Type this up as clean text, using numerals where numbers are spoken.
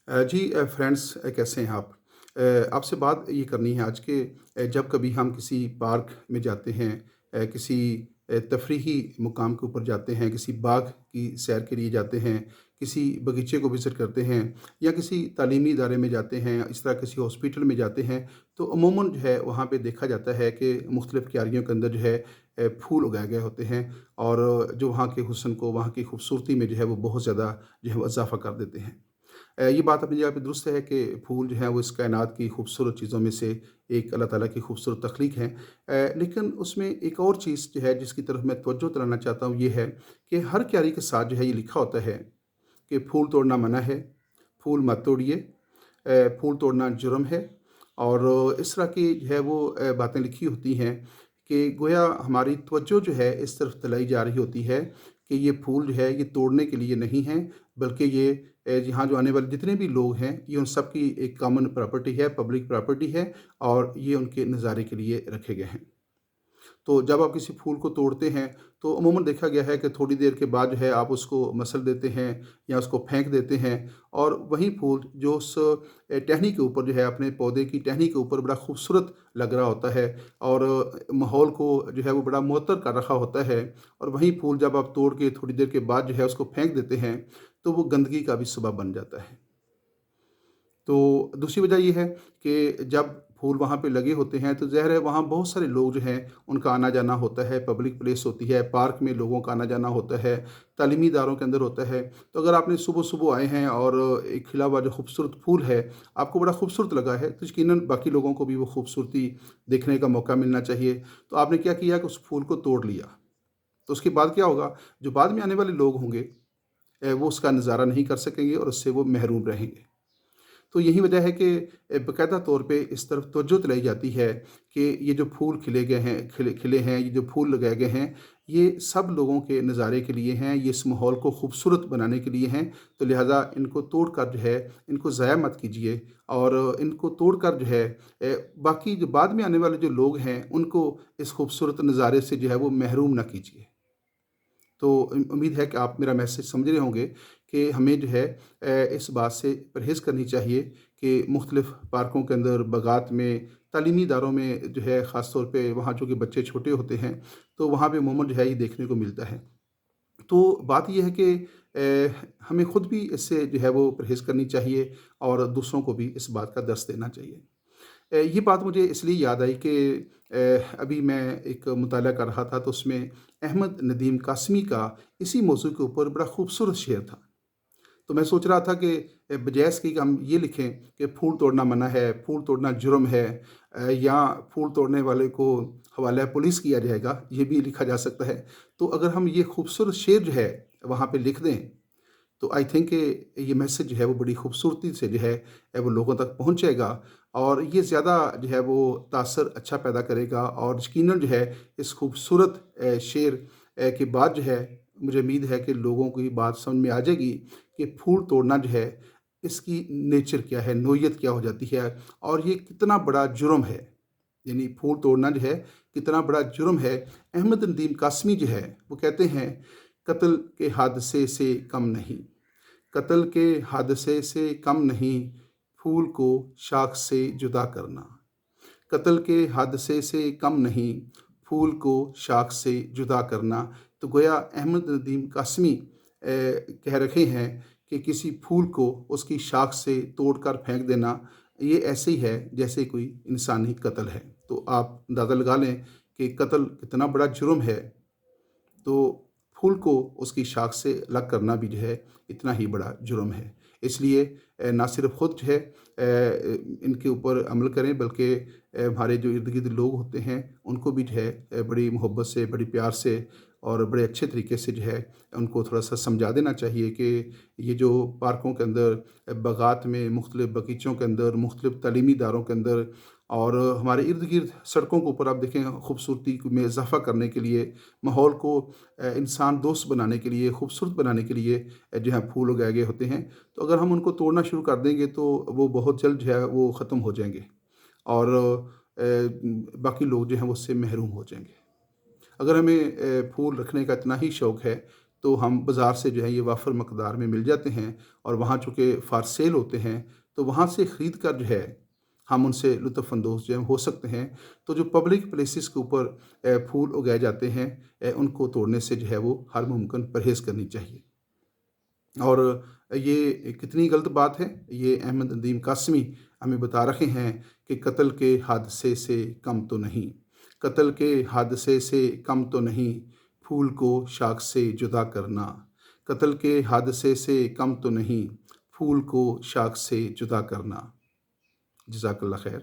जी friends, कैसे हैं आप? आपसे बात ये करनी है आज के जब कभी हम किसी पार्क में जाते हैं, किसी तफरीही मुकाम के ऊपर जाते हैं, किसी बाग की सैर के लिए जाते हैं, किसी बगीचे को विज़िट करते हैं या किसी तालीमी इदारे में जाते हैं, इस तरह किसी हॉस्पिटल में जाते हैं, तो अमूमन जो है वहाँ पे देखा जाता है कि मुख्तलिफ़ क्यारियों के अंदर जो है फूल उगाए गए होते हैं और जो वहाँ के हुस्न को, वहाँ की खूबसूरती में जो है वो बहुत ज़्यादा जो है वो इज़ाफ़ा कर देते हैं। ये बात अपनी जगह पे दुरुस्त है कि फूल जो हैं वो इस कायनात की खूबसूरत चीज़ों में से एक अल्लाह ताला की खूबसूरत तख्लीक है। लेकिन उसमें एक और चीज़ जो है जिसकी तरफ मैं तवज्जो दिलाना चाहता हूँ, ये है कि हर क्यारी के साथ जो है ये लिखा होता है कि फूल तोड़ना मना है, फूल मत तोड़िए, फूल तोड़ना जुर्म है। और इस तरह की जो है वो बातें लिखी होती हैं कि गोया हमारी तवज्जो जो है इस तरफ दिलाई जा रही होती है कि ये फूल जो है ये तोड़ने के लिए नहीं हैं, बल्कि ये यहाँ जो आने वाले जितने भी लोग हैं ये उन सब की एक कॉमन प्रॉपर्टी है, पब्लिक प्रॉपर्टी है और ये उनके नज़ारे के लिए रखे गए हैं। तो जब आप किसी फूल को तोड़ते हैं तो अमूमन देखा गया है कि थोड़ी देर के बाद जो है आप उसको मसल देते हैं या उसको फेंक देते हैं और वही फूल जो उस टहनी के ऊपर जो है, अपने पौधे की टहनी के ऊपर बड़ा खूबसूरत लग रहा होता है और माहौल को जो है वो बड़ा मुअत्तर कर रखा होता है, और वही फूल जब आप तोड़ के थोड़ी देर के बाद जो है उसको फेंक देते हैं तो वो गंदगी का भी सबब बन जाता है। तो दूसरी वजह ये है कि जब फूल वहाँ पे लगे होते हैं तो ज़ाहिर है वहाँ बहुत सारे लोग जो हैं उनका आना-जाना होता है, पब्लिक प्लेस होती है, पार्क में लोगों का आना-जाना होता है, तालीमी इदारों के अंदर होता है। तो अगर आपने सुबह-सुबह आए हैं और एक खिला हुआ जो खूबसूरत फूल है, आपको बड़ा खूबसूरत लगा है, तो यकीनन बाकी लोगों को भी वो खूबसूरती देखने का मौका मिलना चाहिए। तो आपने क्या किया कि उस फूल को तोड़ लिया। तो उसके बाद क्या होगा, जो बाद में आने वाले लोग होंगे वो उसका नज़ारा नहीं कर सकेंगे और उससे वो महरूम रहेंगे। तो यही वजह है कि बाकायदा तौर पे इस तरफ तवज्जो दिलाई जाती है कि ये जो फूल खिले गए हैं, खिले खिले हैं, ये जो फूल लगाए गए हैं, ये सब लोगों के नज़ारे के लिए हैं, ये इस माहौल को खूबसूरत बनाने के लिए हैं। तो लिहाज़ा इनको तोड़ कर जो है, इनको ज़ाया मत कीजिए और इनको तोड़ कर जो है बाकी जो बाद में आने वाले जो लोग हैं, उनको इस खूबसूरत नज़ारे से जो है वो महरूम ना कीजिए। तो उम्मीद है कि आप मेरा मैसेज समझ रहे होंगे कि हमें जो है इस बात से परहेज़ करनी चाहिए कि मुख्तलिफ़ पार्कों के अंदर, बागात में, तालीमी इदारों में जो है ख़ास तौर पे वहाँ चूँकि बच्चे छोटे होते हैं, तो वहाँ पे अमूमन जो है ये देखने को मिलता है। तो बात ये है कि हमें खुद भी इससे जो है वो परहेज़ करनी चाहिए और दूसरों को भी इस बात का दर्स देना चाहिए। ये बात मुझे इसलिए याद आई कि अभी मैं एक मुताला कर रहा था तो उसमें अहमद नदीम कासमी का इसी मौज़ू के ऊपर बड़ा खूबसूरत शेर था। तो मैं सोच रहा था कि बजाय इसके कि हम ये लिखें कि फूल तोड़ना मना है, फूल तोड़ना जुर्म है, या फूल तोड़ने वाले को हवाला पुलिस किया जाएगा, ये भी लिखा जा सकता है। तो अगर हम ये खूबसूरत शेर जो है वहाँ पे लिख दें तो आई थिंक ये मैसेज जो है वो बड़ी खूबसूरती से जो है वो लोगों तक पहुँचेगा और ये ज़्यादा जो है वो तासर अच्छा पैदा करेगा और यकीनन जो है इस खूबसूरत शेर के बाद जो है मुझे उम्मीद है कि लोगों को ये बात समझ में आ जाएगी कि फूल तोड़ना जो है इसकी नेचर क्या है, नोयत क्या हो जाती है और ये कितना बड़ा जुर्म है। यानी फूल तोड़ना जो है कितना बड़ा जुर्म है। अहमद नदीम कासमी जो है वो कहते हैं, कत्ल के हादसे से कम नहीं, कत्ल के हादसे से कम नहीं, फूल को शाख से जुदा करना। कत्ल के हादसे से कम नहीं, फूल को शाख से जुदा करना। तो गोया अहमद नदीम कासमी कह रहे हैं कि किसी फूल को उसकी शाख से तोड़कर फेंक देना, ये ऐसे ही है जैसे कोई इंसानी कत्ल है। तो आप अंदाज़ा लगा लें कि कत्ल कितना बड़ा जुर्म है, तो फूल को उसकी शाख से अलग करना भी जो है इतना ही बड़ा जुर्म है। इसलिए ना सिर्फ़ खुद जो है इनके ऊपर अमल करें, बल्कि हमारे जो इर्द-गिर्द लोग होते हैं उनको भी जो है बड़ी मोहब्बत से, बड़ी प्यार से और बड़े अच्छे तरीके से जो है उनको थोड़ा-सा समझा देना चाहिए कि ये जो पार्कों के अंदर, बागात में, मुख्तलिफ़ बगीचों के अंदर, मुख्तलिफ़ तालीमी इदारों के अंदर और हमारे इर्द-गिर्द सड़कों के ऊपर आप देखें खूबसूरती में इज़ाफ़ा करने के लिए, माहौल को इंसान दोस्त बनाने के लिए, खूबसूरत बनाने के लिए जो है फूल उगाए गए होते हैं। तो अगर हम उनको तोड़ना शुरू कर देंगे तो वो बहुत जल्द जो है वो ख़त्म हो जाएँगे और बाकी लोग जो हैं वो उससे महरूम हो जाएँगे। अगर हमें फूल रखने का इतना ही शौक है تو ہم بازار سے جو ہے یہ وافر مقدار میں مل جاتے ہیں، اور وہاں چونکہ فار سیل ہوتے ہیں تو وہاں سے خرید کر جو ہے ہم ان سے لطف اندوز جو ہے ہو سکتے ہیں۔ تو جو پبلک پلیسز کے اوپر پھول اگائے جاتے ہیں، ان کو توڑنے سے جو ہے وہ ہر ممکن پرہیز کرنی چاہیے۔ اور یہ کتنی غلط بات ہے، یہ احمد ندیم قاسمی ہمیں بتا رہے ہیں کہ قتل کے حادثے سے کم تو نہیں، قتل کے حادثے سے کم تو نہیں، پھول کو شاخ سے جدا کرنا، قتل کے حادثے سے کم تو نہیں، پھول کو شاخ سے جدا کرنا۔ جزاک اللہ خیر۔